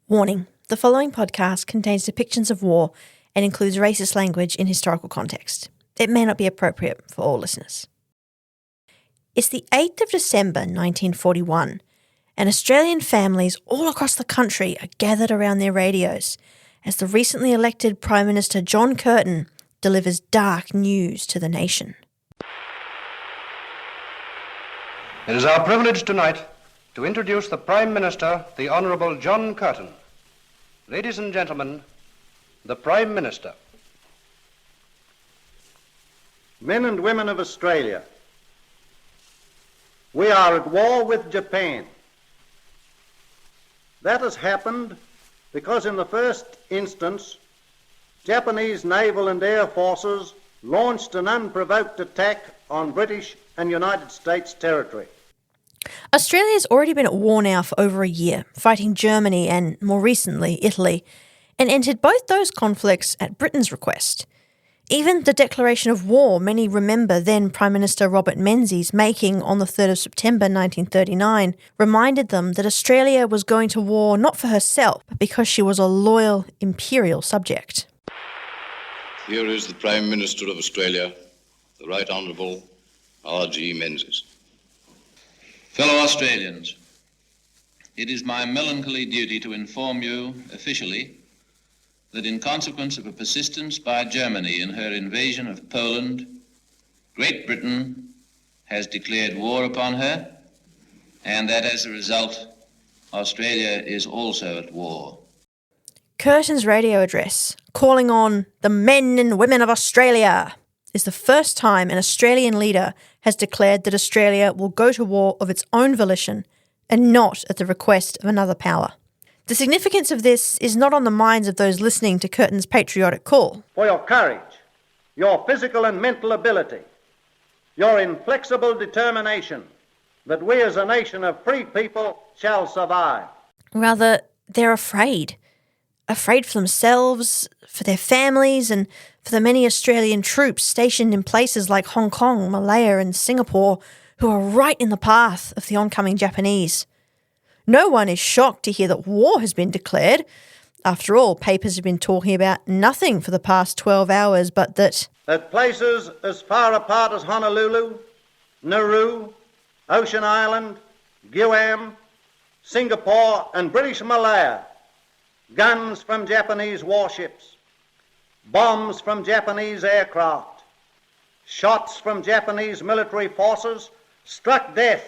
Warning, the following podcast contains depictions of war and includes racist language in historical context. It may not be appropriate for all listeners. It's the 8th of December 1941, and Australian families all across the country are gathered around their radios as the recently elected Prime Minister John Curtin delivers dark news to the nation. It is our privilege tonight to introduce the Prime Minister, the Honourable John Curtin. Ladies and gentlemen, the Prime Minister. Men and women of Australia, we are at war with Japan. That has happened because in the first instance, Japanese naval and air forces launched an unprovoked attack on British and United States territory. Australia's already been at war now for over a year, fighting Germany and, more recently, Italy, and entered both those conflicts at Britain's request. Even the declaration of war many remember then Prime Minister Robert Menzies making on the 3rd of September 1939 reminded them that Australia was going to war not for herself, but because she was a loyal imperial subject. Here is the Prime Minister of Australia, the Right Honourable R.G. Menzies. Fellow Australians, it is my melancholy duty to inform you officially that in consequence of a persistence by Germany in her invasion of Poland, Great Britain has declared war upon her, and that as a result, Australia is also at war. Curtin's radio address, calling on the men and women of Australia, is the first time an Australian leader has declared that Australia will go to war of its own volition and not at the request of another power. The significance of this is not on the minds of those listening to Curtin's patriotic call. For your courage, your physical and mental ability, your inflexible determination that we as a nation of free people shall survive. Rather, they're afraid. Afraid for themselves, for their families, and for the many Australian troops stationed in places like Hong Kong, Malaya and Singapore who are right in the path of the oncoming Japanese. No one is shocked to hear that war has been declared. After all, papers have been talking about nothing for the past 12 hours but that at places as far apart as Honolulu, Nauru, Ocean Island, Guam, Singapore and British Malaya, guns from Japanese warships, bombs from Japanese aircraft, shots from Japanese military forces struck death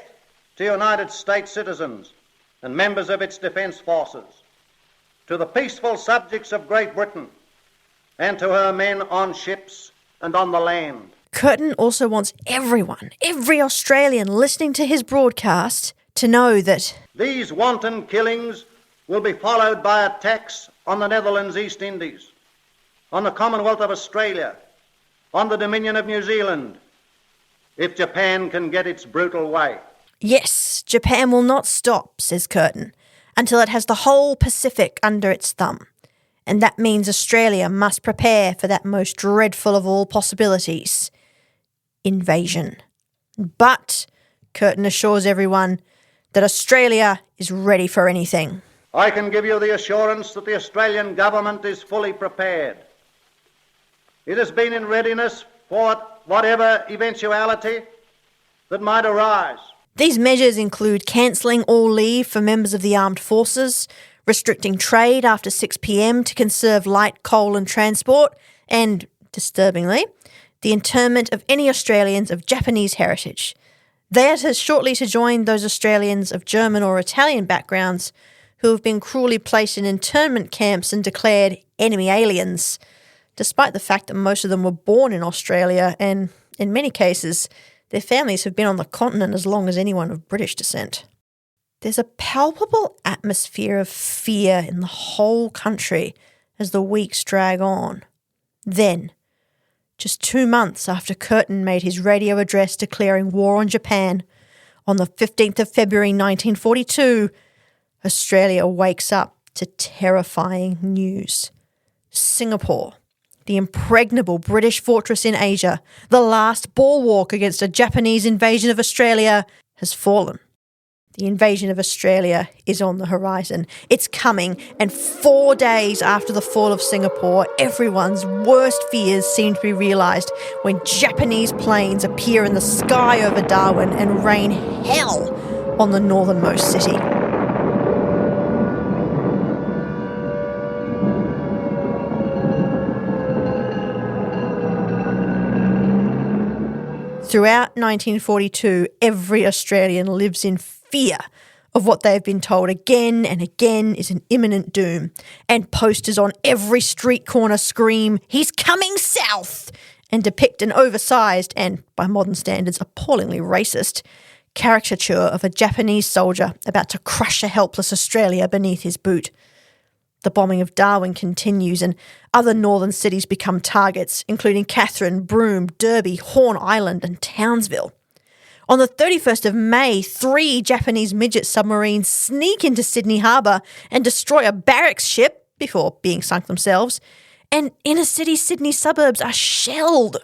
to United States citizens and members of its defence forces, to the peaceful subjects of Great Britain, and to her men on ships and on the land. Curtin also wants everyone, every Australian listening to his broadcast, to know that these wanton killings will be followed by attacks on the Netherlands East Indies, on the Commonwealth of Australia, on the Dominion of New Zealand, if Japan can get its brutal way. yes, Japan will not stop, says Curtin, until it has the whole Pacific under its thumb. And that means Australia must prepare for that most dreadful of all possibilities, invasion. But Curtin assures everyone that Australia is ready for anything. I can give you the assurance that the Australian government is fully prepared. It has been in readiness for whatever eventuality that might arise. These measures include cancelling all leave for members of the armed forces, restricting trade after 6 p.m. to conserve light coal and transport, and, disturbingly, the internment of any Australians of Japanese heritage. They are shortly to join those Australians of German or Italian backgrounds who have been cruelly placed in internment camps and declared enemy aliens, despite the fact that most of them were born in Australia and, in many cases, their families have been on the continent as long as anyone of British descent. There's a palpable atmosphere of fear in the whole country as the weeks drag on. Then, just 2 months after Curtin made his radio address declaring war on Japan, on the 15th of February 1942, Australia wakes up to terrifying news. Singapore, the impregnable British fortress in Asia, the last bulwark against a Japanese invasion of Australia, has fallen. The invasion of Australia is on the horizon. It's coming, and 4 days after the fall of Singapore, everyone's worst fears seem to be realised when Japanese planes appear in the sky over Darwin and rain hell on the northernmost city. Throughout 1942, every Australian lives in fear of what they've been told again and again is an imminent doom. And posters on every street corner scream, "He's coming south!" and depict an oversized and, by modern standards, appallingly racist caricature of a Japanese soldier about to crush a helpless Australia beneath his boot. The bombing of Darwin continues and other northern cities become targets, including Katherine, Broome, Derby, Horn Island and Townsville. On the 31st of May, 3 Japanese midget submarines sneak into Sydney Harbour and destroy a barracks ship before being sunk themselves, and inner-city Sydney suburbs are shelled.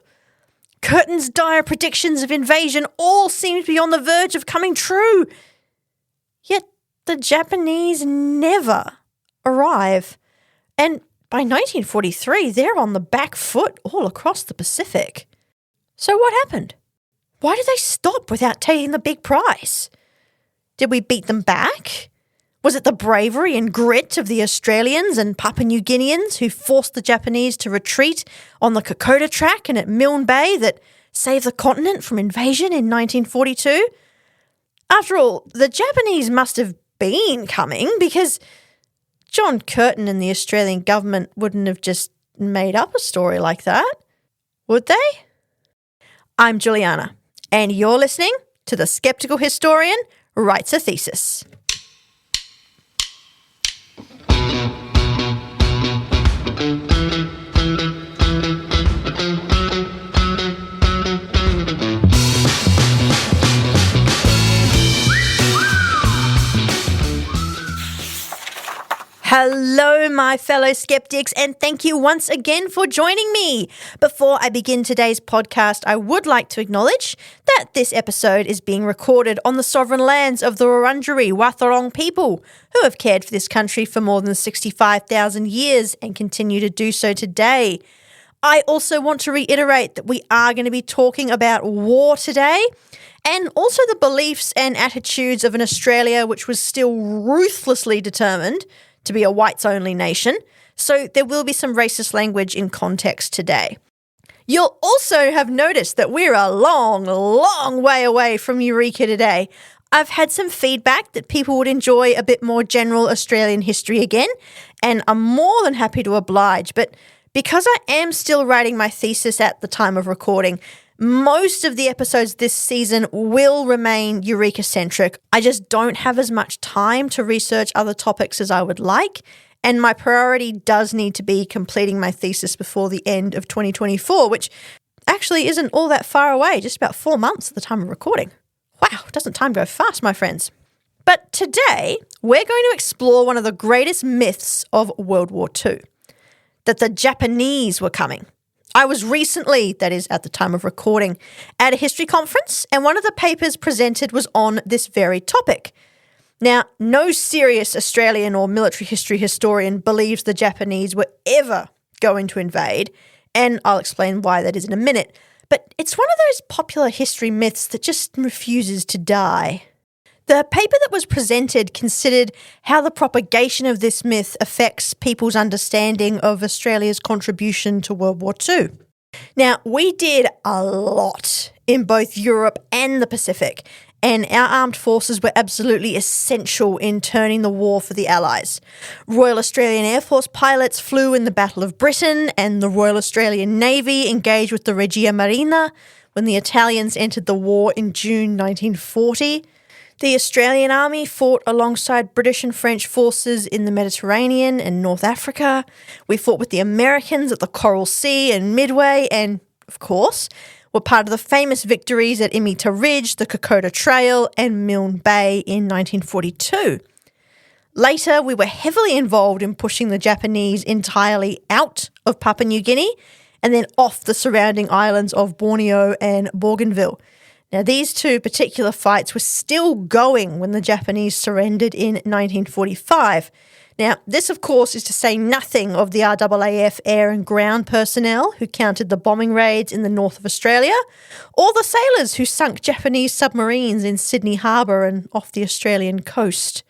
Curtin's dire predictions of invasion all seem to be on the verge of coming true. Yet the Japanese never arrive. And by 1943, they're on the back foot all across the Pacific. So what happened? Why did they stop without taking the big prize? Did we beat them back? Was it the bravery and grit of the Australians and Papua New Guineans who forced the Japanese to retreat on the Kokoda Track and at Milne Bay that saved the continent from invasion in 1942? After all, the Japanese must have been coming, because John Curtin and the Australian government wouldn't have just made up a story like that, would they? I'm Juliana, and you're listening to The Skeptical Historian Writes a Thesis. Hello, my fellow skeptics, and thank you once again for joining me. Before I begin today's podcast, I would like to acknowledge that this episode is being recorded on the sovereign lands of the Wurundjeri Wathaurong people, who have cared for this country for more than 65,000 years and continue to do so today. I also want to reiterate that we are going to be talking about war today, and also the beliefs and attitudes of an Australia which was still ruthlessly determined to be a whites-only nation, so there will be some racist language in context today. You'll also have noticed that we're a long, long way away from Eureka today. I've had some feedback that people would enjoy a bit more general Australian history again, and I'm more than happy to oblige, but because I am still writing my thesis at the time of recording, most of the episodes this season will remain Eureka-centric. I just don't have as much time to research other topics as I would like, and my priority does need to be completing my thesis before the end of 2024, which actually isn't all that far away, just about 4 months at the time of recording. Wow, doesn't time go fast, my friends? But today, we're going to explore one of the greatest myths of World War II, that the Japanese were coming. I was recently, that is at the time of recording, at a history conference, and one of the papers presented was on this very topic. Now, no serious Australian or military history historian believes the Japanese were ever going to invade, and I'll explain why that is in a minute, but it's one of those popular history myths that just refuses to die. The paper that was presented considered how the propagation of this myth affects people's understanding of Australia's contribution to World War II. Now, we did a lot in both Europe and the Pacific, and our armed forces were absolutely essential in turning the war for the Allies. Royal Australian Air Force pilots flew in the Battle of Britain, and the Royal Australian Navy engaged with the Regia Marina when the Italians entered the war in June 1940. The Australian Army fought alongside British and French forces in the Mediterranean and North Africa. We fought with the Americans at the Coral Sea and Midway, and, of course, were part of the famous victories at Imita Ridge, the Kokoda Trail, and Milne Bay in 1942. Later, we were heavily involved in pushing the Japanese entirely out of Papua New Guinea and then off the surrounding islands of Borneo and Bougainville. Now, these two particular fights were still going when the Japanese surrendered in 1945. Now, this, of course, is to say nothing of the RAAF air and ground personnel who countered the bombing raids in the north of Australia, or the sailors who sunk Japanese submarines in Sydney Harbour and off the Australian coast.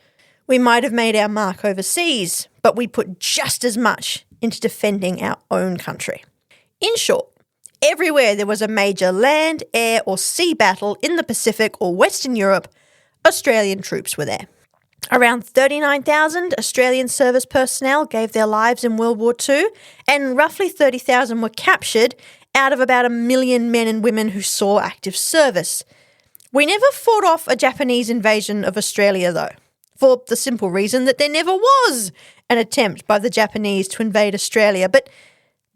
We might have made our mark overseas, but we put just as much into defending our own country. In short, everywhere there was a major land, air or sea battle in the Pacific or Western Europe, Australian troops were there. Around 39,000 Australian service personnel gave their lives in World War II, and roughly 30,000 were captured out of about 1 million men and women who saw active service. We never fought off a Japanese invasion of Australia, though, for the simple reason that there never was an attempt by the Japanese to invade Australia. But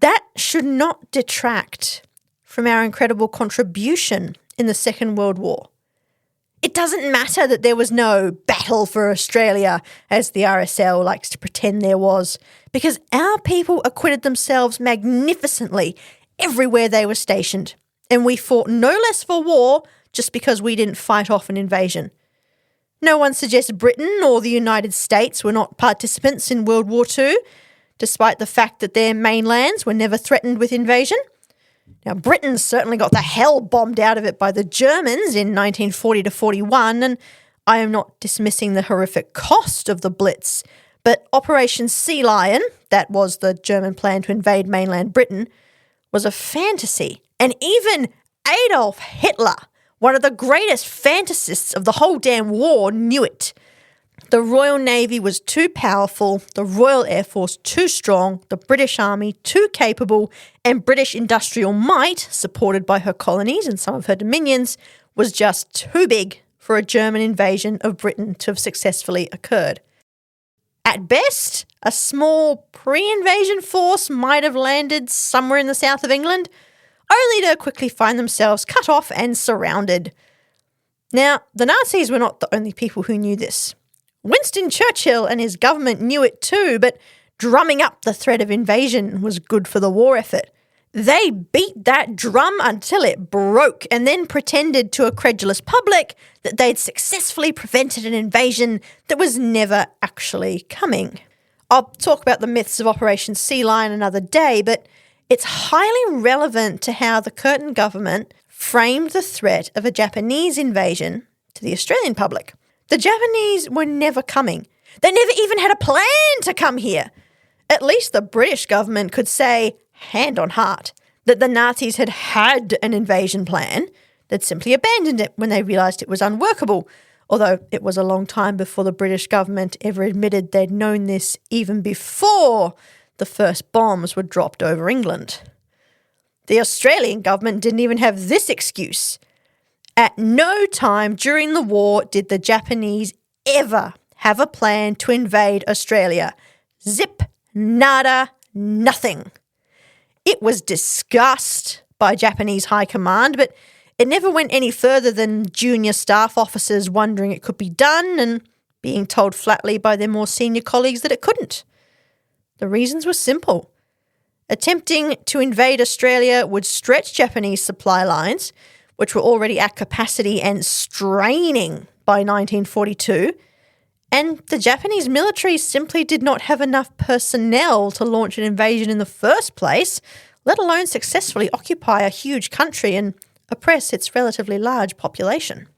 that should not detract from our incredible contribution in the Second World War. It doesn't matter that there was no battle for Australia, as the RSL likes to pretend there was, because our people acquitted themselves magnificently everywhere they were stationed, and we fought no less for war just because we didn't fight off an invasion. No one suggests Britain or the United States were not participants in World War II, despite the fact that their mainlands were never threatened with invasion. Now, Britain certainly got the hell bombed out of it by the Germans in 1940 to 41, and I am not dismissing the horrific cost of the Blitz, but Operation Sea Lion, that was the German plan to invade mainland Britain, was a fantasy. And even Adolf Hitler, one of the greatest fantasists of the whole damn war, knew it. The Royal Navy was too powerful, the Royal Air Force too strong, the British Army too capable, and British industrial might, supported by her colonies and some of her dominions, was just too big for a German invasion of Britain to have successfully occurred. At best, a small pre-invasion force might have landed somewhere in the south of England, only to quickly find themselves cut off and surrounded. Now, the Nazis were not the only people who knew this. Winston Churchill and his government knew it too, but drumming up the threat of invasion was good for the war effort. They beat that drum until it broke and then pretended to a credulous public that they'd successfully prevented an invasion that was never actually coming. I'll talk about the myths of Operation Sea Lion another day, but it's highly relevant to how the Curtin government framed the threat of a Japanese invasion to the Australian public. The Japanese were never coming. They never even had a plan to come here. At least the British government could say, hand on heart, that the Nazis had had an invasion plan. They'd simply abandoned it when they realised it was unworkable, although it was a long time before the British government ever admitted they'd known this even before the first bombs were dropped over England. The Australian government didn't even have this excuse. At no time during the war did the Japanese ever have a plan to invade Australia. Zip, nada, nothing. It was discussed by Japanese high command, but it never went any further than junior staff officers wondering it could be done and being told flatly by their more senior colleagues that it couldn't. The reasons were simple. Attempting to invade Australia would stretch Japanese supply lines, which were already at capacity and straining by 1942, and the Japanese military simply did not have enough personnel to launch an invasion in the first place, let alone successfully occupy a huge country and oppress its relatively large population.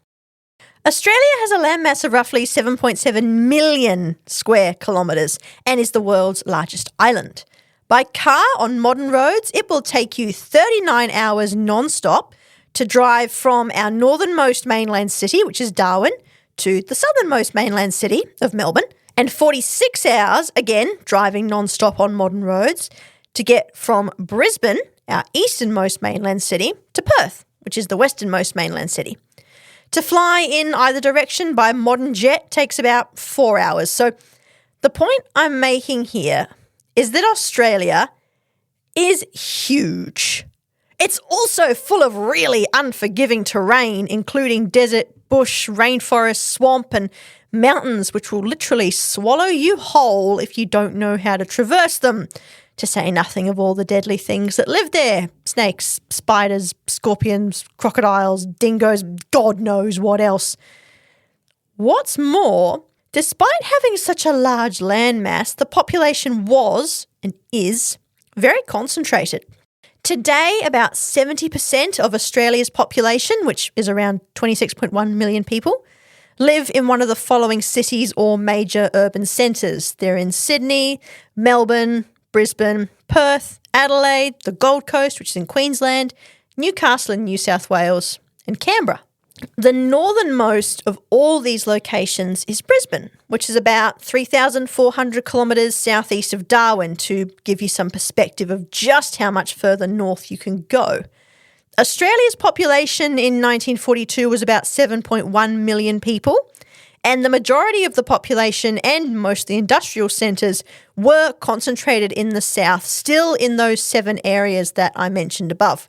Australia has a landmass of roughly 7.7 million square kilometres and is the world's largest island. By car on modern roads, it will take you 39 hours non-stop to drive from our northernmost mainland city, which is Darwin, to the southernmost mainland city of Melbourne, and 46 hours, again, driving non-stop on modern roads, to get from Brisbane, our easternmost mainland city, to Perth, which is the westernmost mainland city. To fly in either direction by modern jet takes about 4 hours. So the point I'm making here is that Australia is huge. It's also full of really unforgiving terrain, including desert, bush, rainforest, swamp, and mountains, which will literally swallow you whole if you don't know how to traverse them, to say nothing of all the deadly things that live there, snakes, spiders, scorpions, crocodiles, dingoes, God knows what else. What's more, despite having such a large landmass, the population was, and is, very concentrated. Today, about 70% of Australia's population, which is around 26.1 million people, live in one of the following cities or major urban centres. They're in Sydney, Melbourne, Brisbane, Perth, Adelaide, the Gold Coast, which is in Queensland, Newcastle in New South Wales, and Canberra. The northernmost of all these locations is Brisbane, which is about 3,400 kilometres southeast of Darwin, to give you some perspective of just how much further north you can go. Australia's population in 1942 was about 7.1 million people, and the majority of the population and most of the industrial centres were concentrated in the south, still in those 7 areas that I mentioned above.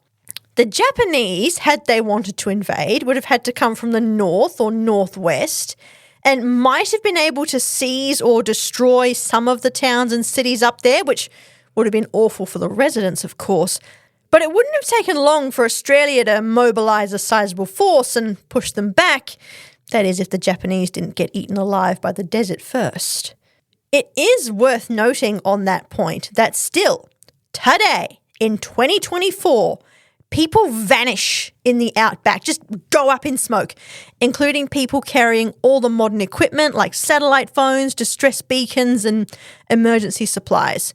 The Japanese, had they wanted to invade, would have had to come from the north or northwest and might have been able to seize or destroy some of the towns and cities up there, which would have been awful for the residents, of course. But it wouldn't have taken long for Australia to mobilise a sizable force and push them back. That is, if the Japanese didn't get eaten alive by the desert first. It is worth noting on that point that still, today, in 2024, people vanish in the outback, just go up in smoke, including people carrying all the modern equipment like satellite phones, distress beacons, and emergency supplies.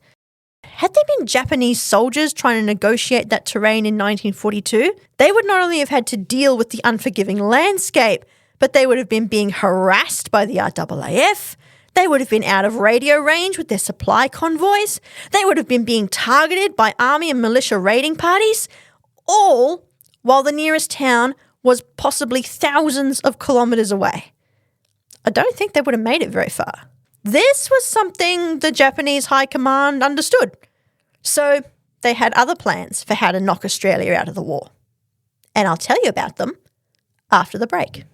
Had there been Japanese soldiers trying to negotiate that terrain in 1942, they would not only have had to deal with the unforgiving landscape, but they would have been being harassed by the RAAF. They would have been out of radio range with their supply convoys. They would have been being targeted by army and militia raiding parties, all while the nearest town was possibly thousands of kilometres away. I don't think they would have made it very far. This was something the Japanese High Command understood. So they had other plans for how to knock Australia out of the war. And I'll tell you about them after the break.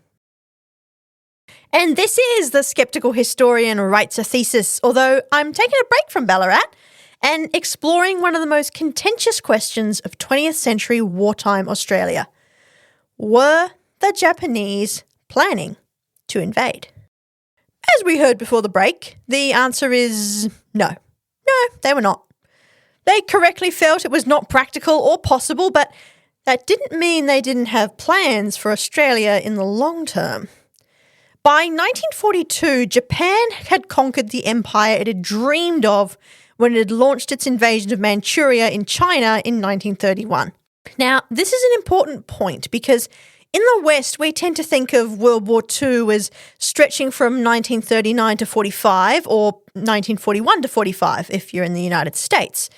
And this is The Skeptical Historian Writes a Thesis, although I'm taking a break from Ballarat and exploring one of the most contentious questions of 20th century wartime Australia. Were the Japanese planning to invade? As we heard before the break, the answer is no. No, they were not. They correctly felt it was not practical or possible, but that didn't mean they didn't have plans for Australia in the long term. By 1942, Japan had conquered the empire it had dreamed of when it had launched its invasion of Manchuria in China in 1931. Now, this is an important point because in the West, we tend to think of World War II as stretching from 1939 to 45 or 1941 to 45 if you're in the United States.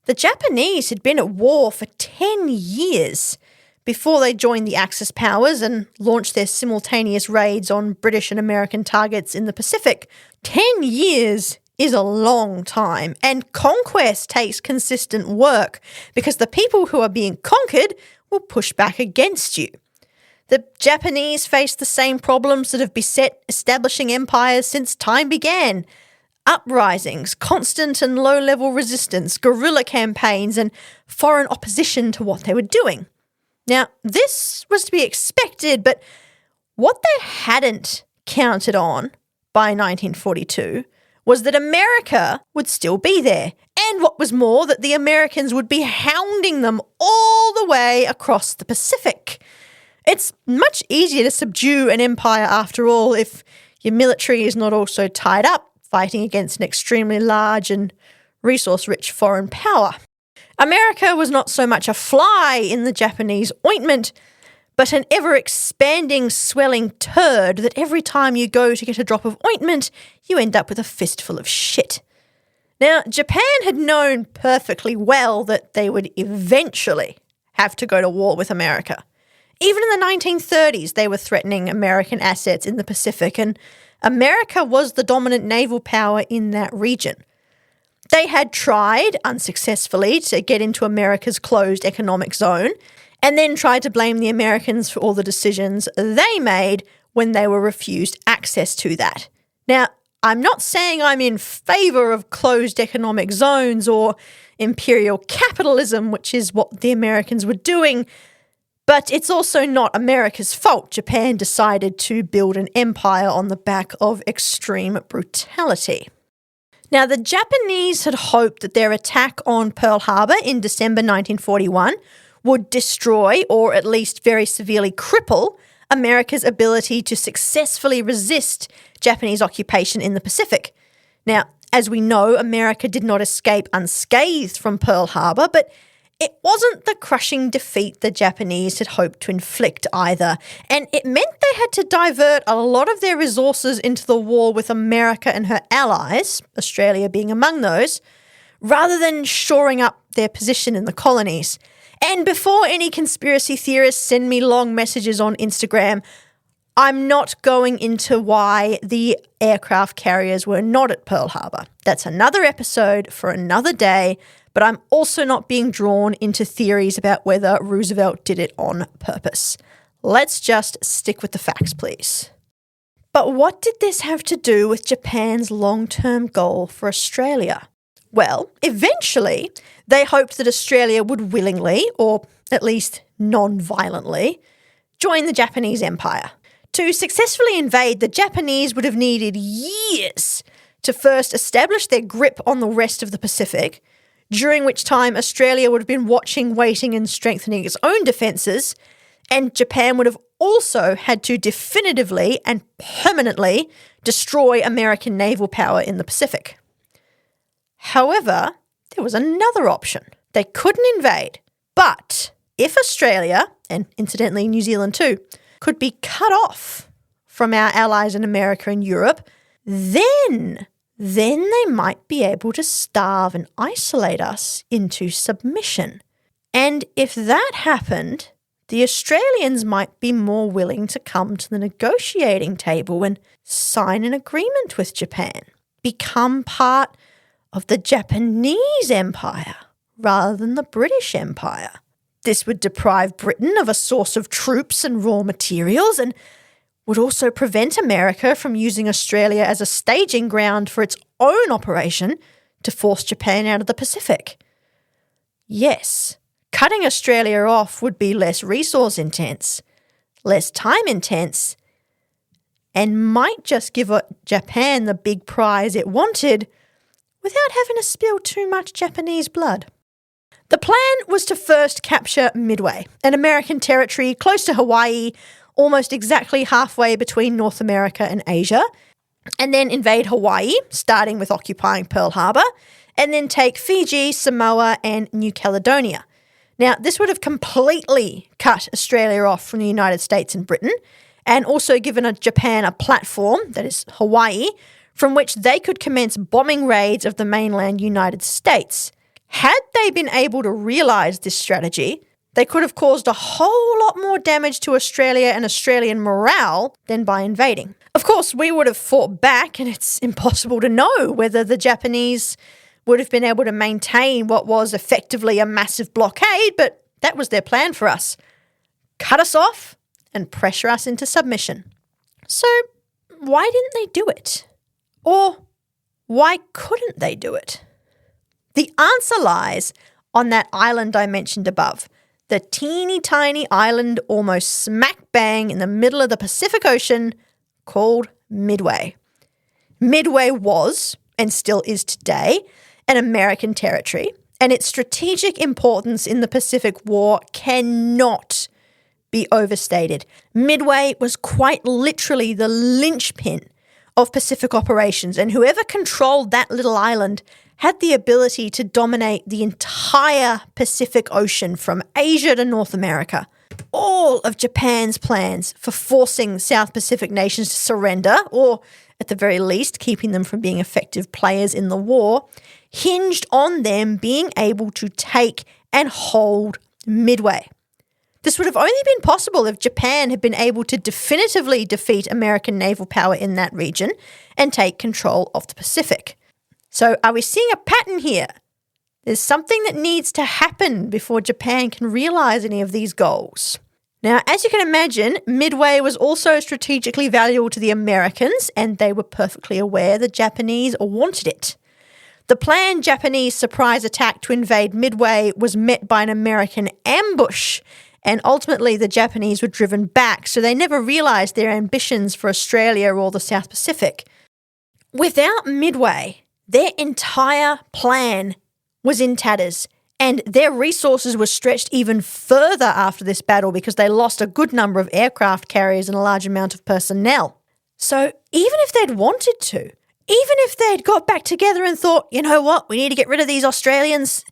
The Japanese had been at war for 10 years before they joined the Axis powers and launched their simultaneous raids on British and American targets in the Pacific. 10 years is a long time, and conquest takes consistent work because the people who are being conquered will push back against you. The Japanese faced the same problems that have beset establishing empires since time began. Uprisings, constant and low-level resistance, guerrilla campaigns, and foreign opposition to what they were doing. Now, this was to be expected, but what they hadn't counted on by 1942 was that America would still be there, and what was more, that the Americans would be hounding them all the way across the Pacific. It's much easier to subdue an empire, after all, if your military is not also tied up fighting against an extremely large and resource-rich foreign power. America was not so much a fly in the Japanese ointment, but an ever-expanding, swelling turd that every time you go to get a drop of ointment, you end up with a fistful of shit. Now, Japan had known perfectly well that they would eventually have to go to war with America. Even in the 1930s, they were threatening American assets in the Pacific, and America was the dominant naval power in that region. They had tried, unsuccessfully, to get into America's closed economic zone, and then tried to blame the Americans for all the decisions they made when they were refused access to that. Now, I'm not saying I'm in favour of closed economic zones or imperial capitalism, which is what the Americans were doing, but it's also not America's fault. Japan decided to build an empire on the back of extreme brutality. Now, the Japanese had hoped that their attack on Pearl Harbor in December 1941 would destroy, or at least very severely cripple, America's ability to successfully resist Japanese occupation in the Pacific. Now, as we know, America did not escape unscathed from Pearl Harbor, but it wasn't the crushing defeat the Japanese had hoped to inflict either, and it meant they had to divert a lot of their resources into the war with America and her allies, Australia being among those, rather than shoring up their position in the colonies. And before any conspiracy theorists send me long messages on Instagram, I'm not going into why the aircraft carriers were not at Pearl Harbor. That's another episode for another day, but I'm also not being drawn into theories about whether Roosevelt did it on purpose. Let's just stick with the facts, please. But what did this have to do with Japan's long-term goal for Australia? Well, eventually, they hoped that Australia would willingly, or at least non-violently, join the Japanese Empire. To successfully invade, the Japanese would have needed years to first establish their grip on the rest of the Pacific, during which time Australia would have been watching, waiting and strengthening its own defences, and Japan would have also had to definitively and permanently destroy American naval power in the Pacific. However, there was another option. They couldn't invade, but if Australia, and incidentally New Zealand too, could be cut off from our allies in America and Europe, then they might be able to starve and isolate us into submission. And if that happened, the Australians might be more willing to come to the negotiating table and sign an agreement with Japan, become part of the Japanese Empire rather than the British Empire. This would deprive Britain of a source of troops and raw materials and would also prevent America from using Australia as a staging ground for its own operation to force Japan out of the Pacific. Yes, cutting Australia off would be less resource intense, less time intense, and might just give Japan the big prize it wanted without having to spill too much Japanese blood. The plan was to first capture Midway, an American territory close to Hawaii, almost exactly halfway between North America and Asia, and then invade Hawaii, starting with occupying Pearl Harbor, and then take Fiji, Samoa, and New Caledonia. Now, this would have completely cut Australia off from the United States and Britain, and also given Japan a platform, that is Hawaii, from which they could commence bombing raids of the mainland United States. Had they been able to realise this strategy, they could have caused a whole lot more damage to Australia and Australian morale than by invading. Of course, we would have fought back, and it's impossible to know whether the Japanese would have been able to maintain what was effectively a massive blockade, but that was their plan for us. Cut us off and pressure us into submission. So why didn't they do it? Or why couldn't they do it? The answer lies on that island I mentioned above, the teeny tiny island almost smack bang in the middle of the Pacific Ocean called Midway. Midway was, and still is today, an American territory, and its strategic importance in the Pacific War cannot be overstated. Midway was quite literally the linchpin of Pacific operations, and whoever controlled that little island had the ability to dominate the entire Pacific Ocean from Asia to North America. All of Japan's plans for forcing South Pacific nations to surrender, or at the very least keeping them from being effective players in the war, hinged on them being able to take and hold Midway. This would have only been possible if Japan had been able to definitively defeat American naval power in that region and take control of the Pacific. So are we seeing a pattern here? There's something that needs to happen before Japan can realise any of these goals. Now, as you can imagine, Midway was also strategically valuable to the Americans, and they were perfectly aware the Japanese wanted it. The planned Japanese surprise attack to invade Midway was met by an American ambush, and ultimately the Japanese were driven back, so they never realised their ambitions for Australia or the South Pacific. Without Midway, their entire plan was in tatters, and their resources were stretched even further after this battle because they lost a good number of aircraft carriers and a large amount of personnel. So even if they'd wanted to, even if they'd got back together and thought, you know what, we need to get rid of these Australians,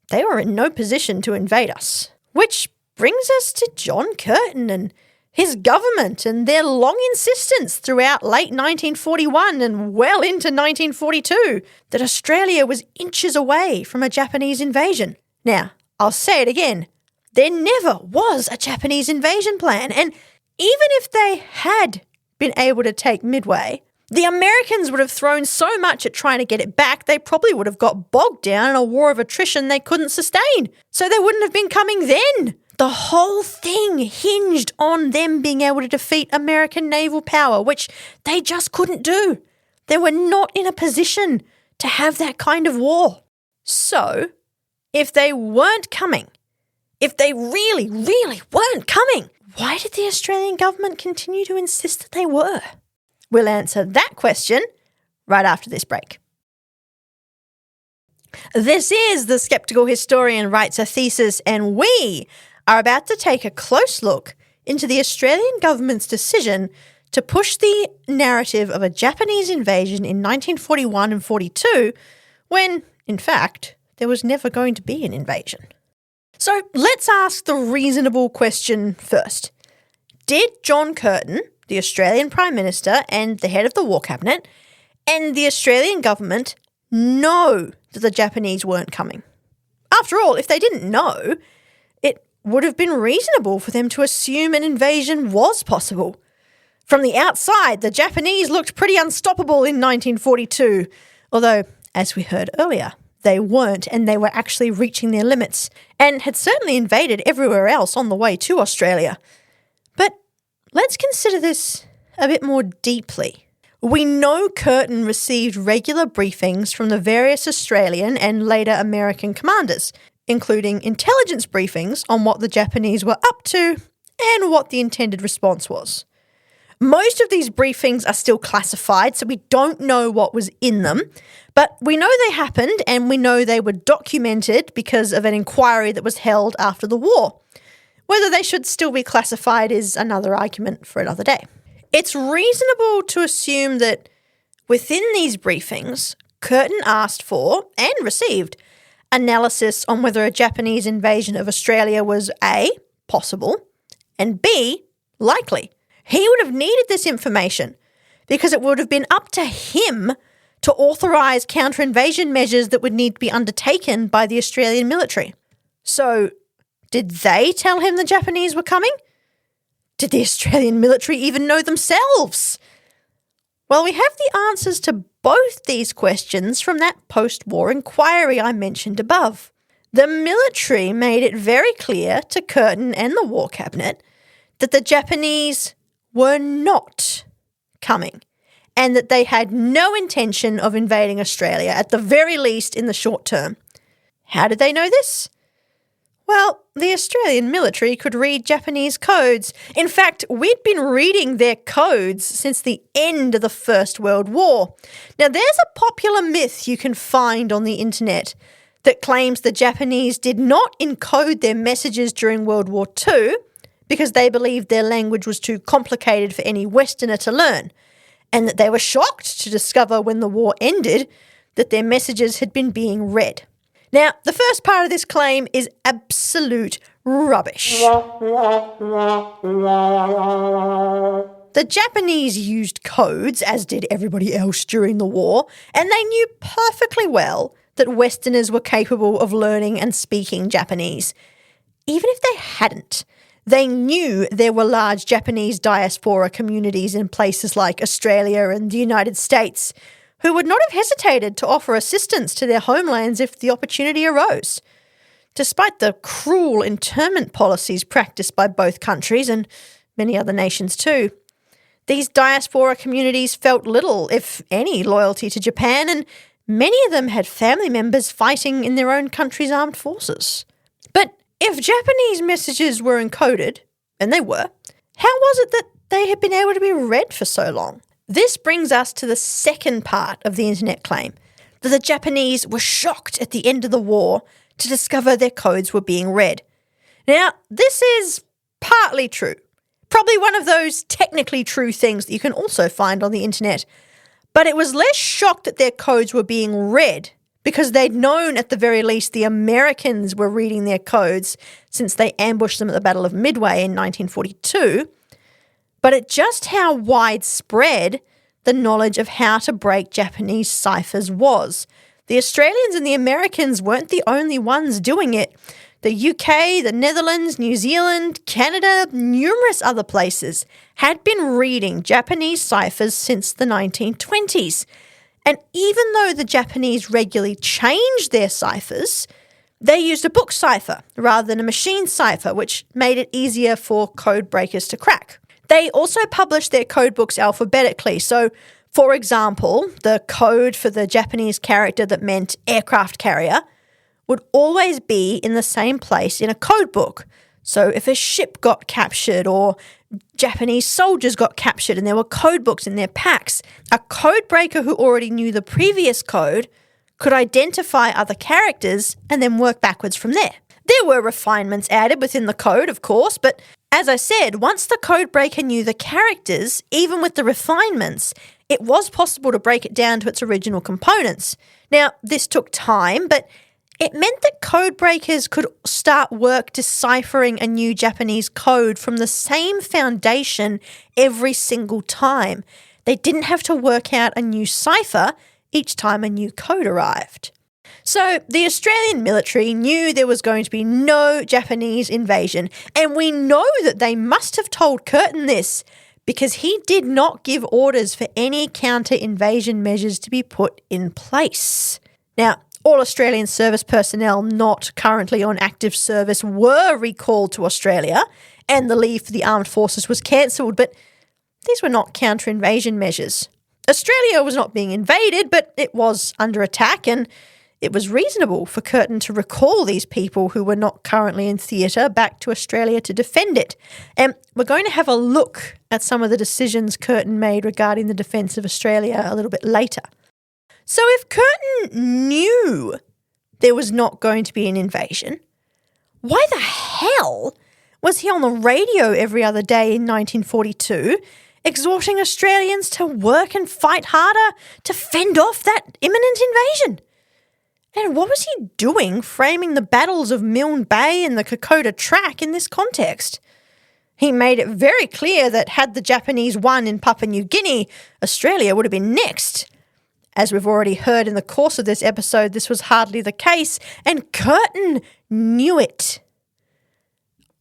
they were in no position to invade us. Which brings us to John Curtin and his government and their long insistence throughout late 1941 and well into 1942 that Australia was inches away from a Japanese invasion. Now, I'll say it again, there never was a Japanese invasion plan, and even if they had been able to take Midway, the Americans would have thrown so much at trying to get it back, they probably would have got bogged down in a war of attrition they couldn't sustain, so they wouldn't have been coming then. The whole thing hinged on them being able to defeat American naval power, which they just couldn't do. They were not in a position to have that kind of war. So, if they weren't coming, if they really, really weren't coming, why did the Australian government continue to insist that they were? We'll answer that question right after this break. This is The Skeptical Historian Writes a Thesis, and we are about to take a close look into the Australian government's decision to push the narrative of a Japanese invasion in 1941 and 42 when, in fact, there was never going to be an invasion. So let's ask the reasonable question first. Did John Curtin, the Australian Prime Minister and the head of the War Cabinet, and the Australian government know that the Japanese weren't coming? After all, if they didn't know, it would have been reasonable for them to assume an invasion was possible. From the outside, the Japanese looked pretty unstoppable in 1942, although, as we heard earlier, they weren't, and they were actually reaching their limits and had certainly invaded everywhere else on the way to Australia. But let's consider this a bit more deeply. We know Curtin received regular briefings from the various Australian and later American commanders, including intelligence briefings on what the Japanese were up to and what the intended response was. Most of these briefings are still classified, so we don't know what was in them, but we know they happened and we know they were documented because of an inquiry that was held after the war. Whether they should still be classified is another argument for another day. It's reasonable to assume that within these briefings, Curtin asked for and received analysis on whether a Japanese invasion of Australia was A, possible, and B, likely. He would have needed this information because it would have been up to him to authorise counter-invasion measures that would need to be undertaken by the Australian military. So, did they tell him the Japanese were coming? Did the Australian military even know themselves? Well, we have the answers to both these questions from that post-war inquiry I mentioned above. The military made it very clear to Curtin and the War Cabinet that the Japanese were not coming and that they had no intention of invading Australia, at the very least in the short term. How did they know this? Well, the Australian military could read Japanese codes. In fact, we'd been reading their codes since the end of the First World War. Now, there's a popular myth you can find on the internet that claims the Japanese did not encode their messages during World War II because they believed their language was too complicated for any Westerner to learn, and that they were shocked to discover when the war ended that their messages had been being read. Now, the first part of this claim is absolute rubbish. The Japanese used codes, as did everybody else during the war, and they knew perfectly well that Westerners were capable of learning and speaking Japanese. Even if they hadn't, they knew there were large Japanese diaspora communities in places like Australia and the United States who would not have hesitated to offer assistance to their homelands if the opportunity arose. Despite the cruel internment policies practiced by both countries and many other nations too, these diaspora communities felt little, if any, loyalty to Japan, and many of them had family members fighting in their own country's armed forces. But if Japanese messages were encoded, and they were, how was it that they had been able to be read for so long? This brings us to the second part of the internet claim, that the Japanese were shocked at the end of the war to discover their codes were being read. Now, this is partly true. Probably one of those technically true things that you can also find on the internet. But it was less shocked that their codes were being read because they'd known at the very least the Americans were reading their codes since they ambushed them at the Battle of Midway in 1942, but at just how widespread the knowledge of how to break Japanese ciphers was. The Australians and the Americans weren't the only ones doing it. The UK, the Netherlands, New Zealand, Canada, numerous other places had been reading Japanese ciphers since the 1920s. And even though the Japanese regularly changed their ciphers, they used a book cipher rather than a machine cipher, which made it easier for code breakers to crack. They also published their code books alphabetically. So, for example, the code for the Japanese character that meant aircraft carrier would always be in the same place in a code book. So if a ship got captured or Japanese soldiers got captured and there were code books in their packs, a code breaker who already knew the previous code could identify other characters and then work backwards from there. There were refinements added within the code, of course, but as I said, once the code breaker knew the characters, even with the refinements, it was possible to break it down to its original components. Now, this took time, but it meant that code breakers could start work deciphering a new Japanese code from the same foundation every single time. They didn't have to work out a new cipher each time a new code arrived. So the Australian military knew there was going to be no Japanese invasion, and we know that they must have told Curtin this because he did not give orders for any counter-invasion measures to be put in place. Now, all Australian service personnel not currently on active service were recalled to Australia and the leave for the armed forces was cancelled, but these were not counter-invasion measures. Australia was not being invaded, but it was under attack, and it was reasonable for Curtin to recall these people who were not currently in theatre back to Australia to defend it. And we're going to have a look at some of the decisions Curtin made regarding the defence of Australia a little bit later. So if Curtin knew there was not going to be an invasion, why the hell was he on the radio every other day in 1942 exhorting Australians to work and fight harder to fend off that imminent invasion? And what was he doing framing the battles of Milne Bay and the Kokoda Track in this context? He made it very clear that had the Japanese won in Papua New Guinea, Australia would have been next. As we've already heard in the course of this episode, this was hardly the case, and Curtin knew it.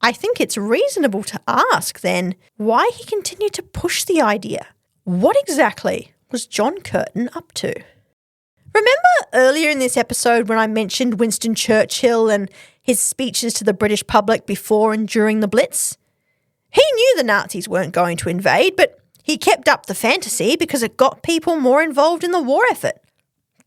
I think it's reasonable to ask, then, why he continued to push the idea. What exactly was John Curtin up to? Remember earlier in this episode when I mentioned Winston Churchill and his speeches to the British public before and during the Blitz? He knew the Nazis weren't going to invade, but he kept up the fantasy because it got people more involved in the war effort.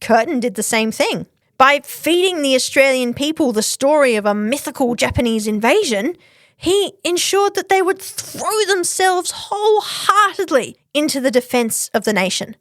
Curtin did the same thing. By feeding the Australian people the story of a mythical Japanese invasion, he ensured that they would throw themselves wholeheartedly into the defence of the nation.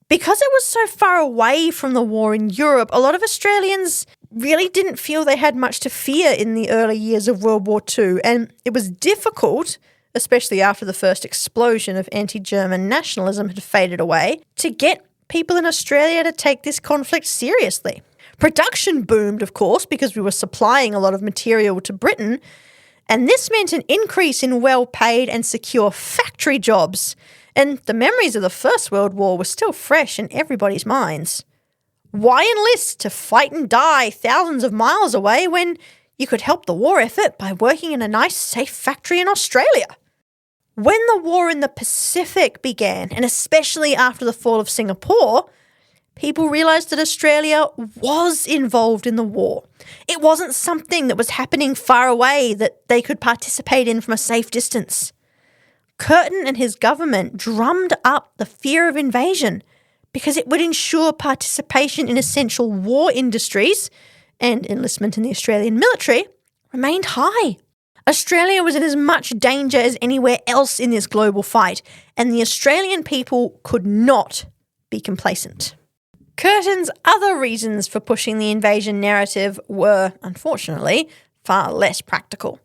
Because it was so far away from the war in Europe, a lot of Australians really didn't feel they had much to fear in the early years of World War II, and it was difficult, especially after the first explosion of anti-German nationalism had faded away, to get people in Australia to take this conflict seriously. Production boomed, of course, because we were supplying a lot of material to Britain, and this meant an increase in well-paid and secure factory jobs, and the memories of the First World War were still fresh in everybody's minds. Why enlist to fight and die thousands of miles away when you could help the war effort by working in a nice, safe factory in Australia? When the war in the Pacific began, and especially after the fall of Singapore, people realised that Australia was involved in the war. It wasn't something that was happening far away that they could participate in from a safe distance. Curtin and his government drummed up the fear of invasion because it would ensure participation in essential war industries, and enlistment in the Australian military remained high. Australia was in as much danger as anywhere else in this global fight, and the Australian people could not be complacent. Curtin's other reasons for pushing the invasion narrative were, unfortunately, far less practical.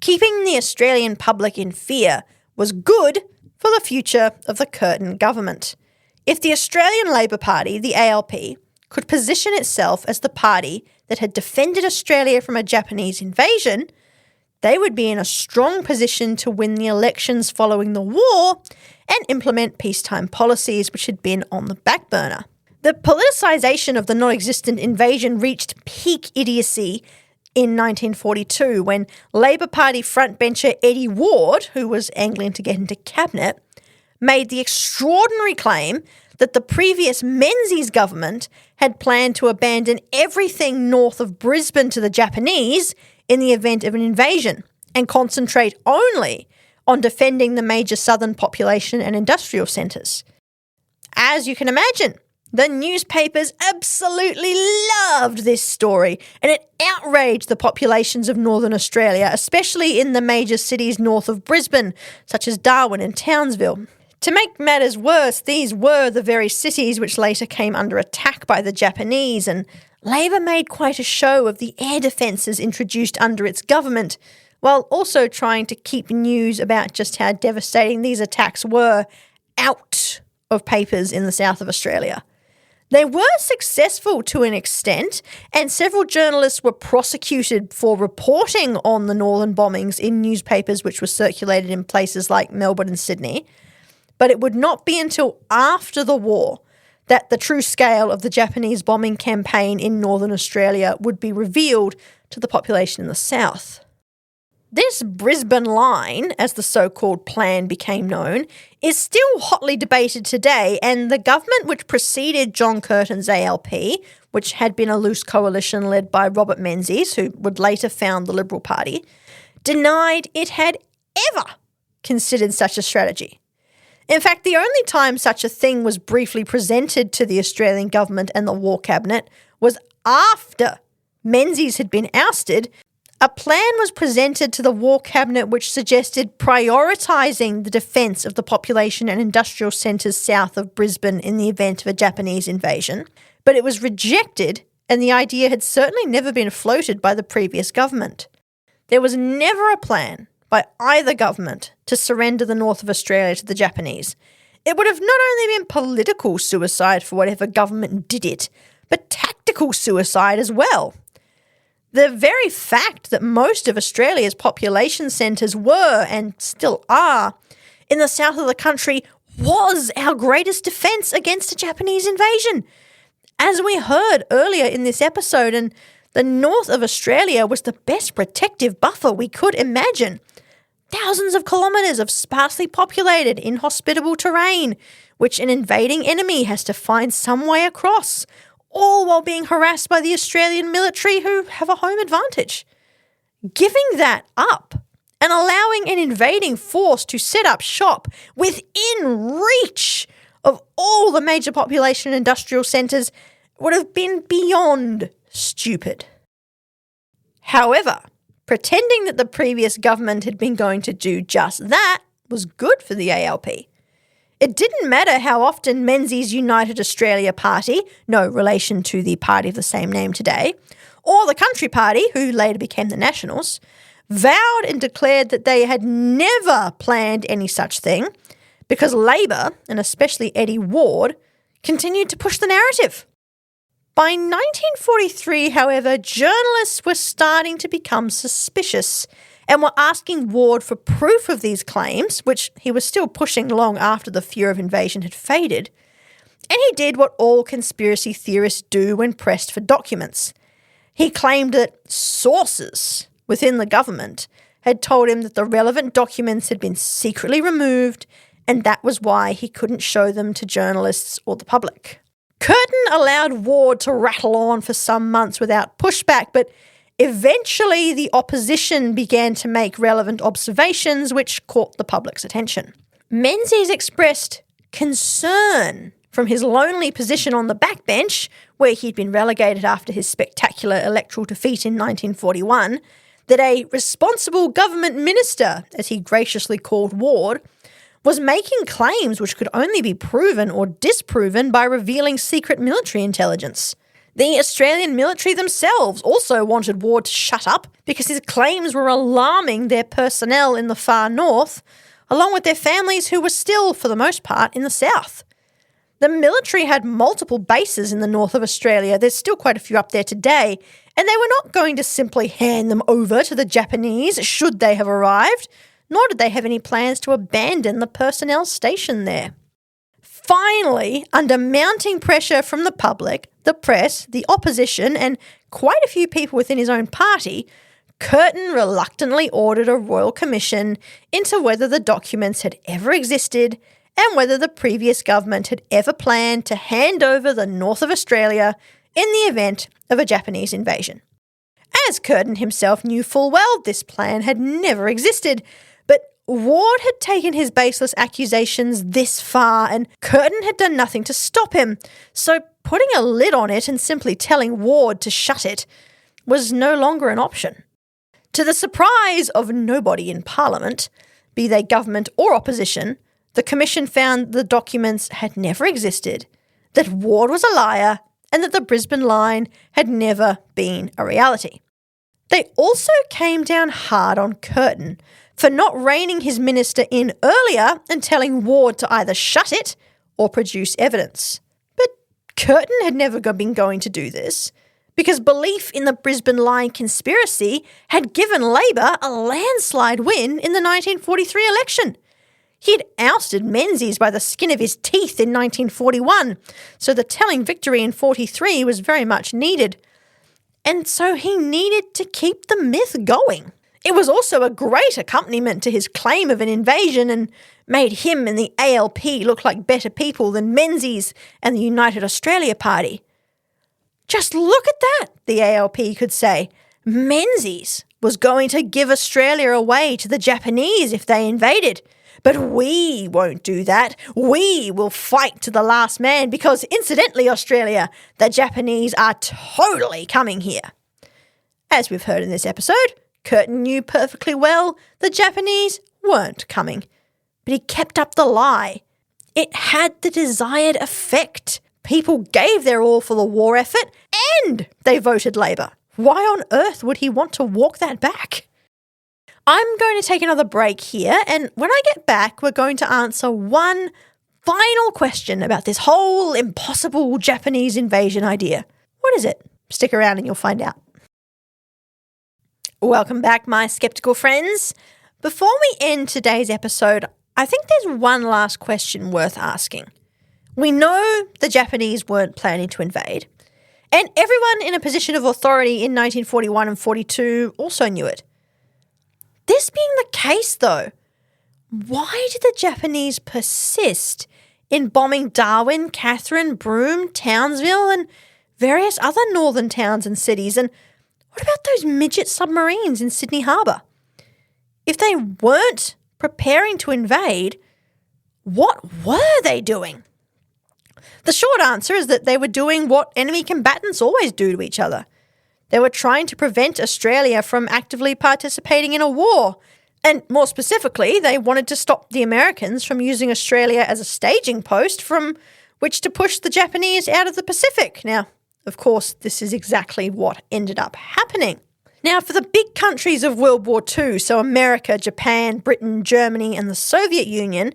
Keeping the Australian public in fear was good for the future of the Curtin government. If the Australian Labor Party, the ALP, could position itself as the party that had defended Australia from a Japanese invasion, they would be in a strong position to win the elections following the war and implement peacetime policies which had been on the back burner. The politicisation of the non-existent invasion reached peak idiocy in 1942 when Labor Party frontbencher Eddie Ward, who was angling to get into cabinet, made the extraordinary claim that the previous Menzies government had planned to abandon everything north of Brisbane to the Japanese in the event of an invasion and concentrate only on defending the major southern population and industrial centres. As you can imagine, the newspapers absolutely loved this story, and it outraged the populations of northern Australia, especially in the major cities north of Brisbane, such as Darwin and Townsville. To make matters worse, these were the very cities which later came under attack by the Japanese, and Labor made quite a show of the air defences introduced under its government, while also trying to keep news about just how devastating these attacks were out of papers in the south of Australia. They were successful to an extent, and several journalists were prosecuted for reporting on the northern bombings in newspapers which were circulated in places like Melbourne and Sydney. But it would not be until after the war that the true scale of the Japanese bombing campaign in northern Australia would be revealed to the population in the south. This Brisbane line, as the so-called plan became known, is still hotly debated today, and the government which preceded John Curtin's ALP, which had been a loose coalition led by Robert Menzies, who would later found the Liberal Party, denied it had ever considered such a strategy. In fact, the only time such a thing was briefly presented to the Australian government and the War Cabinet was after Menzies had been ousted. A plan was presented to the War Cabinet which suggested prioritising the defence of the population and industrial centres south of Brisbane in the event of a Japanese invasion, but it was rejected, and the idea had certainly never been floated by the previous government. There was never a plan by either government to surrender the north of Australia to the Japanese. It would have not only been political suicide for whatever government did it, but tactical suicide as well. The very fact that most of Australia's population centres were, and still are, in the south of the country was our greatest defence against a Japanese invasion. As we heard earlier in this episode, and the north of Australia was the best protective buffer we could imagine. Thousands of kilometres of sparsely populated, inhospitable terrain, which an invading enemy has to find some way across, all while being harassed by the Australian military who have a home advantage. Giving that up and allowing an invading force to set up shop within reach of all the major population industrial centres would have been beyond stupid. However, pretending that the previous government had been going to do just that was good for the ALP. It didn't matter how often Menzies' United Australia Party, no relation to the party of the same name today, or the Country Party, who later became the Nationals, vowed and declared that they had never planned any such thing, because Labor, and especially Eddie Ward, continued to push the narrative. By 1943, however, journalists were starting to become suspicious and were asking Ward for proof of these claims, which he was still pushing long after the fear of invasion had faded. And he did what all conspiracy theorists do when pressed for documents. He claimed that sources within the government had told him that the relevant documents had been secretly removed, and that was why he couldn't show them to journalists or the public. Curtin allowed Ward to rattle on for some months without pushback, but eventually the opposition began to make relevant observations which caught the public's attention. Menzies expressed concern from his lonely position on the backbench, where he'd been relegated after his spectacular electoral defeat in 1941, that a responsible government minister, as he graciously called Ward, was making claims which could only be proven or disproven by revealing secret military intelligence. The Australian military themselves also wanted Ward to shut up because his claims were alarming their personnel in the far north, along with their families who were still, for the most part, in the south. The military had multiple bases in the north of Australia. There's still quite a few up there today, and they were not going to simply hand them over to the Japanese should they have arrived, nor did they have any plans to abandon the personnel stationed there. Finally, under mounting pressure from the public, the press, the opposition, and quite a few people within his own party, Curtin reluctantly ordered a royal commission into whether the documents had ever existed and whether the previous government had ever planned to hand over the north of Australia in the event of a Japanese invasion. As Curtin himself knew full well, this plan had never existed, but Ward had taken his baseless accusations this far and Curtin had done nothing to stop him, so putting a lid on it and simply telling Ward to shut it was no longer an option. To the surprise of nobody in Parliament, be they government or opposition, the Commission found the documents had never existed, that Ward was a liar, and that the Brisbane Line had never been a reality. They also came down hard on Curtin for not reining his minister in earlier and telling Ward to either shut it or produce evidence. But Curtin had never been going to do this, because belief in the Brisbane Line conspiracy had given Labor a landslide win in the 1943 election. He had ousted Menzies by the skin of his teeth in 1941, so the telling victory in 43 was very much needed. And so he needed to keep the myth going. It was also a great accompaniment to his claim of an invasion and made him and the ALP look like better people than Menzies and the United Australia Party. Just look at that, the ALP could say. Menzies was going to give Australia away to the Japanese if they invaded. But we won't do that. We will fight to the last man because, incidentally, Australia, the Japanese are totally coming here. As we've heard in this episode, Curtin knew perfectly well the Japanese weren't coming. But he kept up the lie. It had the desired effect. People gave their all for the war effort and they voted Labor. Why on earth would he want to walk that back? I'm going to take another break here, and when I get back, we're going to answer one final question about this whole impossible Japanese invasion idea. What is it? Stick around and you'll find out. Welcome back, my skeptical friends. Before we end today's episode, I think there's one last question worth asking. We know the Japanese weren't planning to invade, and everyone in a position of authority in 1941 and 42 also knew it. This being the case, though, why did the Japanese persist in bombing Darwin, Katherine, Broome, Townsville, and various other northern towns and cities? And what about those midget submarines in Sydney Harbour? If they weren't preparing to invade, what were they doing? The short answer is that they were doing what enemy combatants always do to each other. They were trying to prevent Australia from actively participating in a war. And more specifically, they wanted to stop the Americans from using Australia as a staging post from which to push the Japanese out of the Pacific. Now, of course, this is exactly what ended up happening. Now, for the big countries of World War II, so America, Japan, Britain, Germany, and the Soviet Union,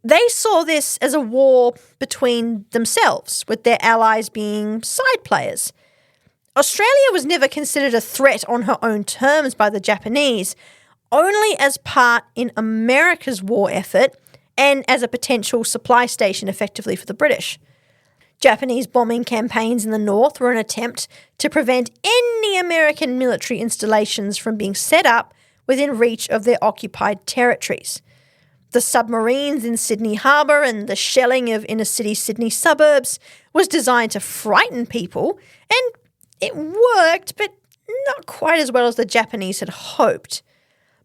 they saw this as a war between themselves, with their allies being side players. Australia was never considered a threat on her own terms by the Japanese, only as part in America's war effort and as a potential supply station effectively for the British. Japanese bombing campaigns in the north were an attempt to prevent any American military installations from being set up within reach of their occupied territories. The submarines in Sydney Harbour and the shelling of inner-city Sydney suburbs was designed to frighten people, and it worked, but not quite as well as the Japanese had hoped.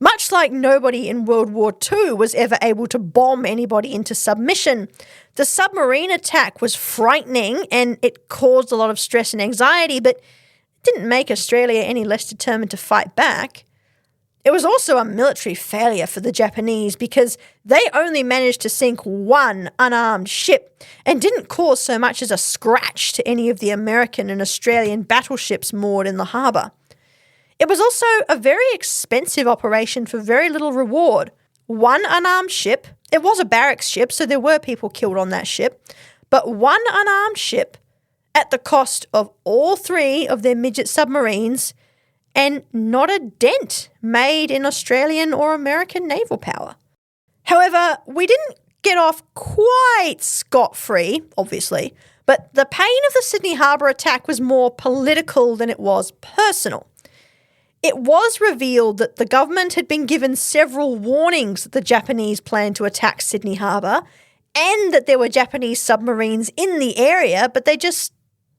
Much like nobody in World War II was ever able to bomb anybody into submission, the submarine attack was frightening and it caused a lot of stress and anxiety, but it didn't make Australia any less determined to fight back. It was also a military failure for the Japanese because they only managed to sink one unarmed ship and didn't cause so much as a scratch to any of the American and Australian battleships moored in the harbour. It was also a very expensive operation for very little reward. One unarmed ship, it was a barracks ship, so there were people killed on that ship, but one unarmed ship at the cost of all three of their midget submarines and not a dent made in Australian or American naval power. However, we didn't get off quite scot-free, obviously, but the pain of the Sydney Harbour attack was more political than it was personal. It was revealed that the government had been given several warnings that the Japanese planned to attack Sydney Harbour and that there were Japanese submarines in the area, but they just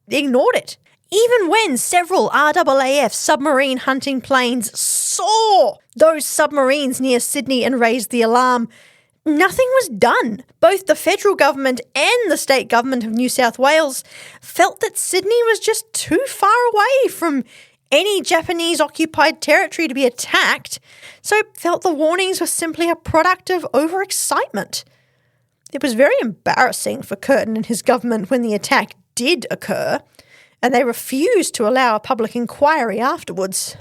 ignored it. Even when several RAAF submarine hunting planes saw those submarines near Sydney and raised the alarm, nothing was done. Both the federal government and the state government of New South Wales felt that Sydney was just too far away from any Japanese-occupied territory to be attacked, so felt the warnings were simply a product of overexcitement. It was very embarrassing for Curtin and his government when the attack did occur, and they refused to allow a public inquiry afterwards.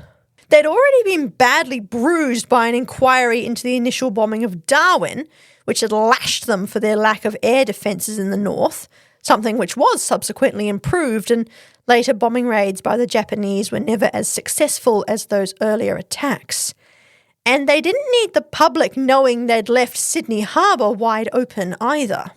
They'd already been badly bruised by an inquiry into the initial bombing of Darwin, which had lashed them for their lack of air defences in the north, something which was subsequently improved, and later bombing raids by the Japanese were never as successful as those earlier attacks. And they didn't need the public knowing they'd left Sydney Harbour wide open either.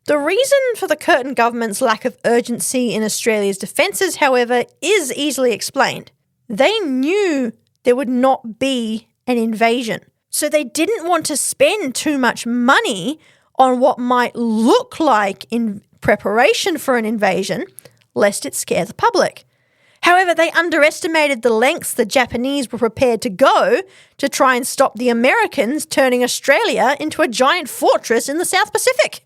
The reason for the Curtin government's lack of urgency in Australia's defences, however, is easily explained. They knew there would not be an invasion, so they didn't want to spend too much money on what might look like in preparation for an invasion, lest it scare the public. However, they underestimated the lengths the Japanese were prepared to go to try and stop the Americans turning Australia into a giant fortress in the South Pacific.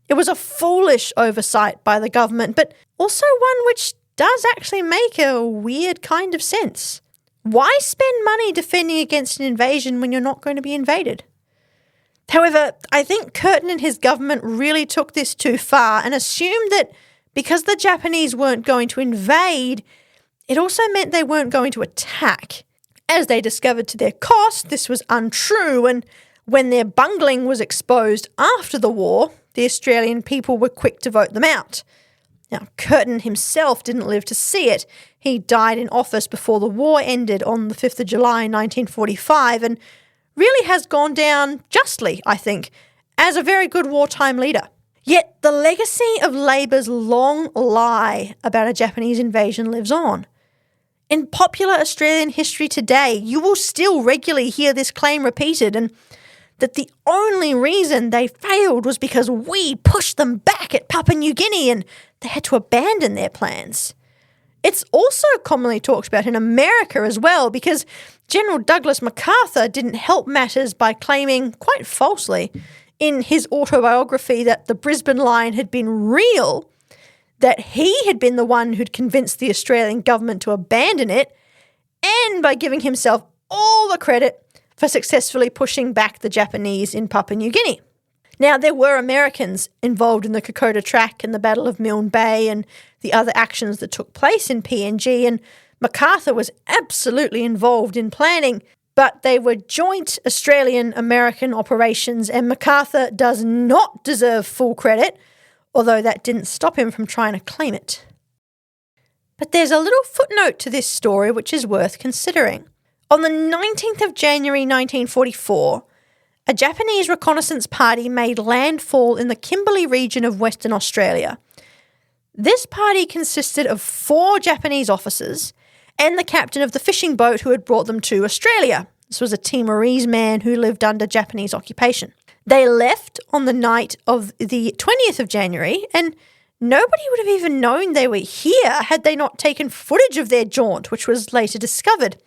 It was a foolish oversight by the government, but also one which does actually make a weird kind of sense. Why spend money defending against an invasion when you're not going to be invaded? However, I think Curtin and his government really took this too far and assumed that because the Japanese weren't going to invade, it also meant they weren't going to attack. As they discovered to their cost, this was untrue, and when their bungling was exposed after the war, the Australian people were quick to vote them out. Now, Curtin himself didn't live to see it. He died in office before the war ended on the 5th of July 1945 and really has gone down justly, I think, as a very good wartime leader. Yet the legacy of Labor's long lie about a Japanese invasion lives on. In popular Australian history today, you will still regularly hear this claim repeated, and that the only reason they failed was because we pushed them back at Papua New Guinea and they had to abandon their plans. It's also commonly talked about in America as well, because General Douglas MacArthur didn't help matters by claiming, quite falsely, in his autobiography that the Brisbane line had been real, that he had been the one who'd convinced the Australian government to abandon it, and by giving himself all the credit for successfully pushing back the Japanese in Papua New Guinea. Now, there were Americans involved in the Kokoda Track and the Battle of Milne Bay and the other actions that took place in PNG, and MacArthur was absolutely involved in planning, but they were joint Australian-American operations, and MacArthur does not deserve full credit, although that didn't stop him from trying to claim it. But there's a little footnote to this story which is worth considering. On the 19th of January 1944, a Japanese reconnaissance party made landfall in the Kimberley region of Western Australia. This party consisted of 4 Japanese officers and the captain of the fishing boat who had brought them to Australia, This was a Timorese man who lived under Japanese occupation. They left on the night of the 20th of January, and nobody would have even known they were here had they not taken footage of their jaunt, which was later discovered.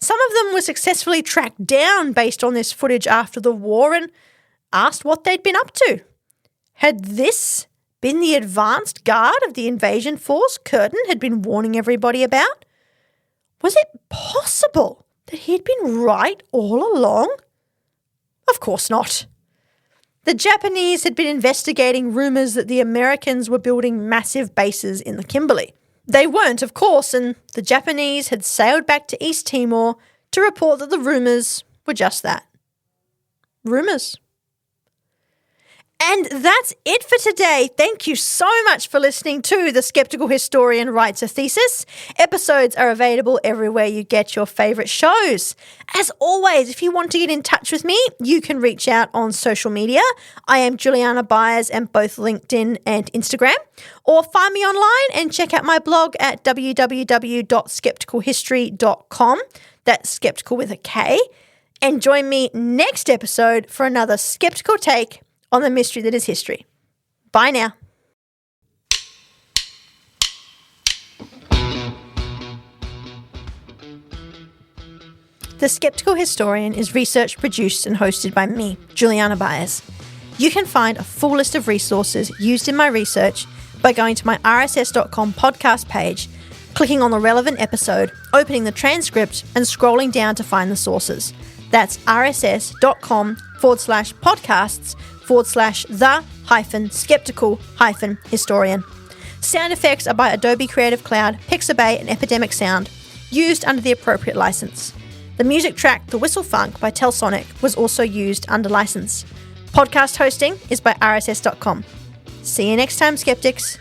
Some of them were successfully tracked down based on this footage after the war and asked what they'd been up to. Had this been the advanced guard of the invasion force Curtin had been warning everybody about? Was it possible that he'd been right all along? Of course not. The Japanese had been investigating rumours that the Americans were building massive bases in the Kimberley. They weren't, of course, and the Japanese had sailed back to East Timor to report that the rumours were just that. Rumours. And that's it for today. Thank you so much for listening to The Skeptical Historian Writes a Thesis. Episodes are available everywhere you get your favourite shows. As always, if you want to get in touch with me, you can reach out on social media. I am Juliana Byers on both LinkedIn and Instagram. Or find me online and check out my blog at www.skepticalhistory.com. That's skeptical with a K. And join me next episode for another skeptical take on the mystery that is history. Bye now. The Skeptical Historian is researched, produced and hosted by me, Juliana Byers. You can find a full list of resources used in my research by going to my rss.com podcast page, clicking on the relevant episode, opening the transcript and scrolling down to find the sources. That's rss.com/podcasts/the-skeptical-historian. Sound effects are by Adobe Creative Cloud, Pixabay and Epidemic Sound, used under the appropriate license. The music track The Whistle Funk by Telsonic was also used under license. Podcast hosting is by rss.com. See you next time, skeptics.